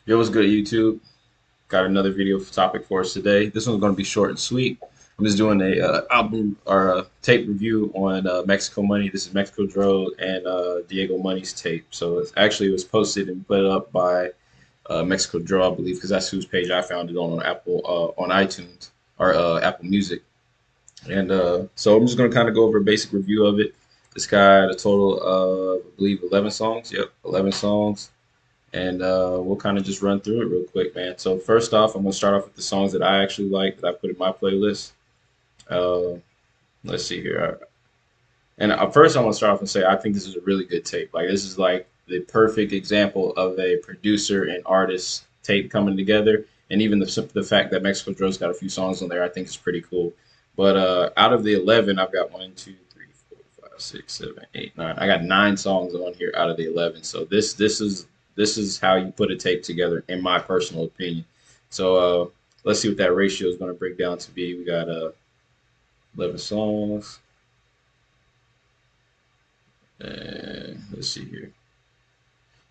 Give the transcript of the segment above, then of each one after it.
Yo, what's good, YouTube? Got another video topic for us today. This one's going to be short and sweet. I'm just doing a album or a tape review on Mexico Money. This is Mexikodro and Diego Money's tape. So it was posted and put up by Mexikodro, I believe, because that's whose page I found it on Apple on iTunes or Apple Music. And so I'm just going to kind of go over a basic review of it. This guy had a total of, I believe, 11 songs. Yep, 11 songs, and we'll kind of just run through it real quick, man. So first off, I'm gonna start off with the songs that I actually like that I put in my playlist. Uh, let's see here. And first, I want to start off and say I think this is a really good tape. Like this is like the perfect example of a producer and artist tape coming together. And even the fact that Mexico Joe's got a few songs on there, I think is pretty cool. But out of the 11, I've got one, two, three, four, five, six, seven, eight, nine. I got 9 songs on here out of the 11. So this is how you put a tape together, in my personal opinion. So let's see what that ratio is going to break down to be. We got 11 songs. And let's see here.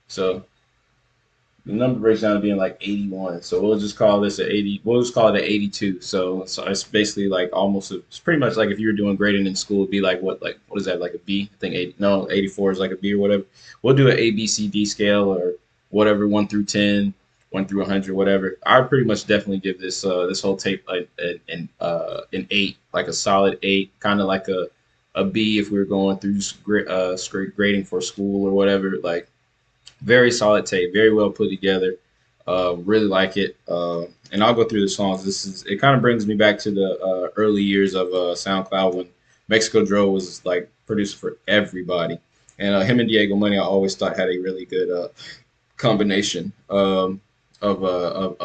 So the number breaks down to being like 81. So we'll just call this a 80. We'll just call it an 82. So it's basically like it's pretty much like if you were doing grading in school, it'd be like what is that, like a B? I think 80, no, 84 is like a B or whatever. We'll do an A B C D scale or whatever, 1 through 10, 1 through 100, whatever. I pretty much definitely give this whole tape an 8, like a solid 8, kind of like a B if we were going through grading for school or whatever. Like very solid tape, very well put together. Really like it. And I'll go through the songs. It kind of brings me back to the early years of SoundCloud when Mexikodro was like producer for everybody. And him and Diego Money, I always thought had a really good combination of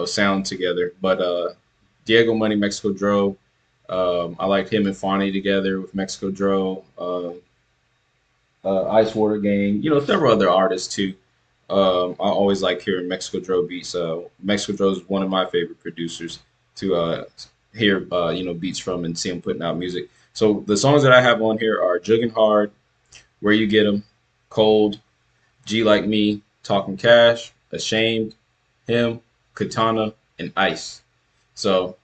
sound together. But Diego Money, Mexikodro, I liked him and Fani together with Mexikodro, Ice Water Gang, several other artists too. I always like hearing Mexikodro beats. Mexikodro is one of my favorite producers to hear, beats from and see him putting out music. So the songs that I have on here are Juggin' Hard, Where You Get 'Em, Cold, G Like Me, Talking Cash, Ashamed, Him, Katana, and Ice. So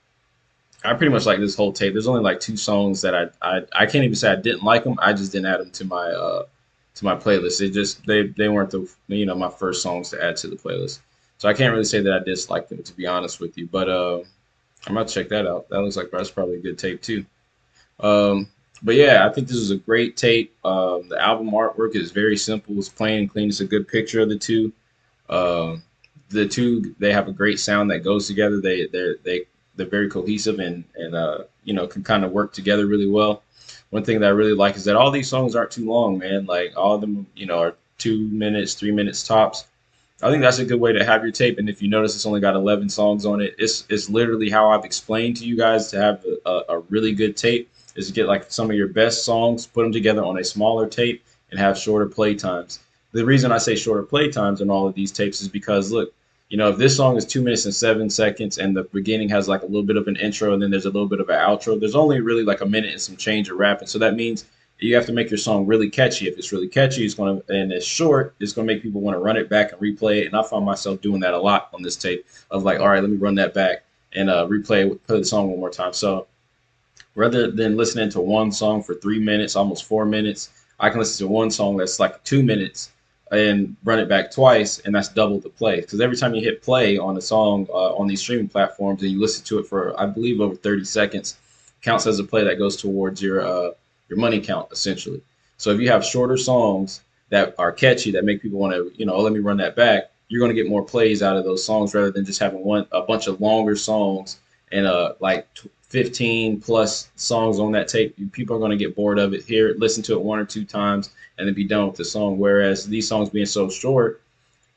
I pretty much like this whole tape. There's only like 2 songs that I can't even say I didn't like them. I just didn't add them to my playlist. They weren't my first songs to add to the playlist. So I can't really say that I disliked them, to be honest with you. But I'm about to check that out. That looks like that's probably a good tape too. Um, but yeah, I think this is a great tape. The album artwork is very simple. It's plain and clean. It's a good picture of the two. Um, they have a great sound that goes together. They're very cohesive and can kind of work together really well. One thing that I really like is that all these songs aren't too long, man. Like all of them, are 2 minutes, 3 minutes tops. I think that's a good way to have your tape. And if you notice, it's only got 11 songs on it. It's literally how I've explained to you guys to have a really good tape is to get like some of your best songs, put them together on a smaller tape, and have shorter play times. The reason I say shorter play times on all of these tapes is because look, if this song is 2 minutes and 7 seconds and the beginning has like a little bit of an intro and then there's a little bit of an outro, there's only really like a minute and some change of rapping. So that means you have to make your song really catchy. If it's really catchy, and it's short, it's gonna make people want to run it back and replay it. And I found myself doing that a lot on this tape of like, all right, let me run that back and replay it, play the song one more time. So rather than listening to one song for 3 minutes, almost 4 minutes, I can listen to one song that's like 2 minutes and run it back twice, and that's double the play. Because every time you hit play on a song on these streaming platforms and you listen to it for, I believe, over 30 seconds, counts as a play that goes towards your money count essentially. So if you have shorter songs that are catchy that make people want to, let me run that back, you're going to get more plays out of those songs rather than just having a bunch of longer songs and like 15 plus songs on that tape. People are going to get bored of it, hear it, listen to it 1 or 2 times, and then be done with the song. Whereas these songs being so short,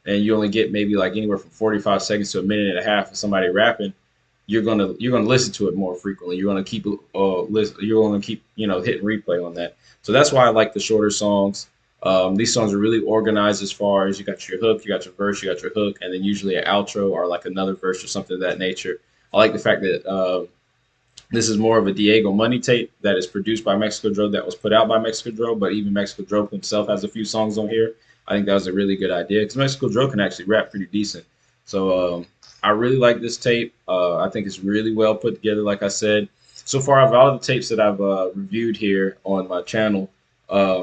and you only get maybe like anywhere from 45 seconds to a minute and a half of somebody rapping, you're gonna listen to it more frequently. You're gonna keep hitting replay on that. So that's why I like the shorter songs. These songs are really organized as far as you got your hook, you got your verse, you got your hook, and then usually an outro or like another verse or something of that nature. I like the fact that this is more of a Diego Money tape that is produced by Mexikodro, that was put out by Mexikodro, but even Mexikodro himself has a few songs on here. I think that was a really good idea because Mexikodro can actually rap pretty decent. So I really like this tape. I think it's really well put together. Like I said, so far of all the tapes that I've reviewed here on my channel,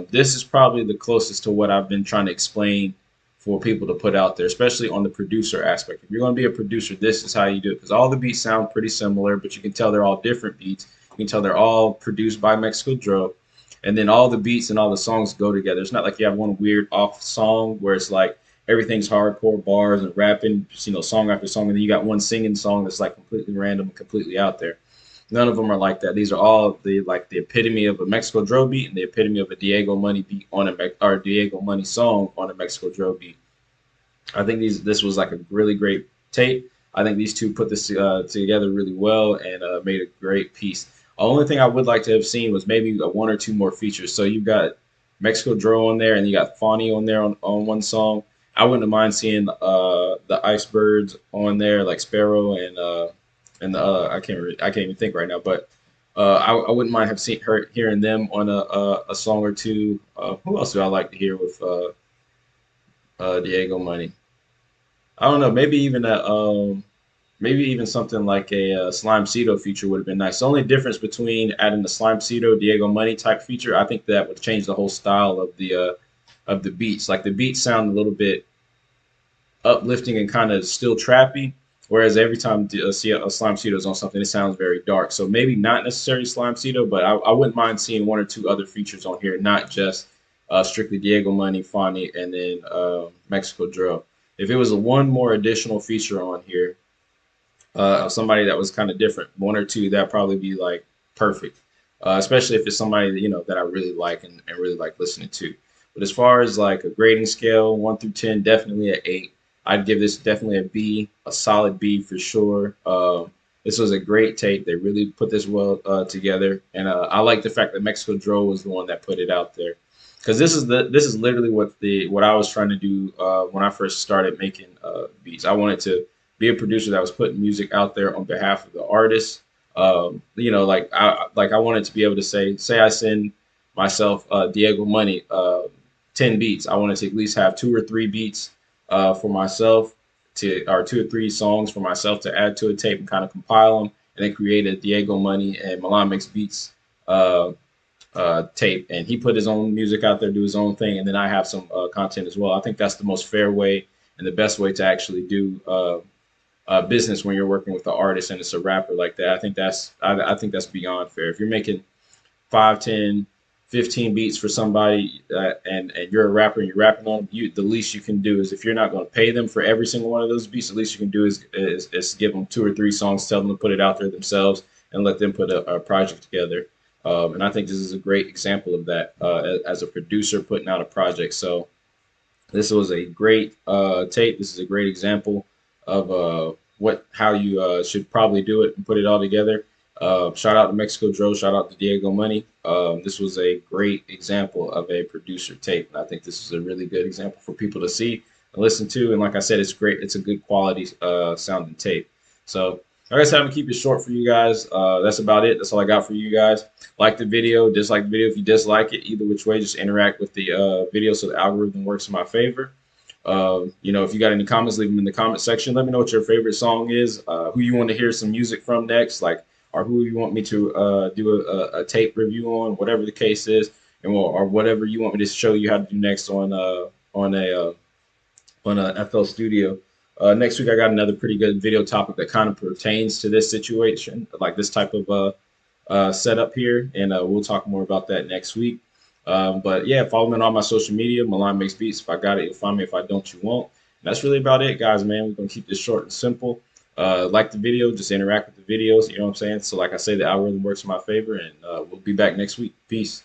this is probably the closest to what I've been trying to explain for people to put out there, especially on the producer aspect. If you're going to be a producer, this is how you do it because all the beats sound pretty similar, but you can tell they're all different beats. You can tell they're all produced by Mexikodro, and then all the beats and all the songs go together. It's not like you have one weird off song where it's like everything's hardcore bars and rapping, just, song after song, and then you got one singing song that's like completely random, completely out there. None of them are like that. These are all the epitome of a Mexikodro beat and the epitome of a Diego Money beat on or Diego Money song on a Mexikodro beat. I think this was like a really great tape. I think these two put this together really well and made a great piece. The only thing I would like to have seen was maybe one or two more features. So you've got Mexikodro on there, and you got Fawny on there on one song. I wouldn't mind seeing the Icebirds on there, like Sparrow and the I can't even think right now, but I wouldn't mind have seen her hearing them on a song or two. Who else do I like to hear with Diego Money? I don't know. Maybe even something like a Slime Cedo feature would have been nice. The only difference between adding the Slime Cedo Diego Money type feature, I think that would change the whole style of the beats. Like the beats sound a little bit uplifting and kind of still trappy. Whereas every time see a Slime Cedo is on something, it sounds very dark. So maybe not necessarily Slime Cedo, but I wouldn't mind seeing one or two other features on here, not just strictly Diego Money, Fani, and then Mexikodro. If it was a one more additional feature on here, somebody that was kind of different, one or two, that'd probably be like perfect. Especially if it's somebody that that I really like and really like listening to. But as far as like a grading scale, 1 through 10, definitely an 8. I'd give this definitely a B, a solid B for sure. This was a great tape. They really put this well together, and I like the fact that Mexikodro was the one that put it out there, because this is literally what I was trying to do when I first started making beats. I wanted to be a producer that was putting music out there on behalf of the artist. Like I wanted to be able to say I send myself Diego Money 10 beats. I wanted to at least have 2 or 3 beats for myself or 2 or 3 songs for myself to add to a tape and kind of compile them, and then create a Diego Money and Milan Makes Beats uh, tape. And he put his own music out there, do his own thing, and then I have some content as well. I think that's the most fair way and the best way to actually do business when you're working with an artist and it's a rapper like that. I think that's beyond fair. If you're making 5, 10, 15 beats for somebody and you're a rapper and you're rapping on them, the least you can do is, if you're not going to pay them for every single one of those beats, the least you can do is give them 2 or 3 songs, tell them to put it out there themselves, and let them put a project together. And I think this is a great example of that as a producer putting out a project. So this was a great tape. This is a great example of how you should probably do it and put it all together. Shout out to Mexikodro. Shout out to Diego Money. This was a great example of a producer tape, and I think this is a really good example for people to see and listen to. And like I said, it's great. It's a good quality sounding tape. So like I said, I'm gonna keep it short for you guys. That's about it. That's all I got for you guys. Like the video, dislike the video. If you dislike it, either which way, just interact with the video so the algorithm works in my favor. If you got any comments, leave them in the comment section. Let me know what your favorite song is, who you want to hear some music from next, like, or who you want me to do a tape review on, whatever the case is, or whatever you want me to show you how to do next on a FL Studio. Next week, I got another pretty good video topic that kind of pertains to this situation, like this type of setup here, and we'll talk more about that next week. But yeah, follow me on all my social media. Milan Makes Beats. If I got it, you'll find me. If I don't, you won't. And that's really about it, guys, man. We're going to keep this short and simple. Like the video, just interact with the videos. You know what I'm saying? So like I say, the algorithm works in my favor, and we'll be back next week. Peace.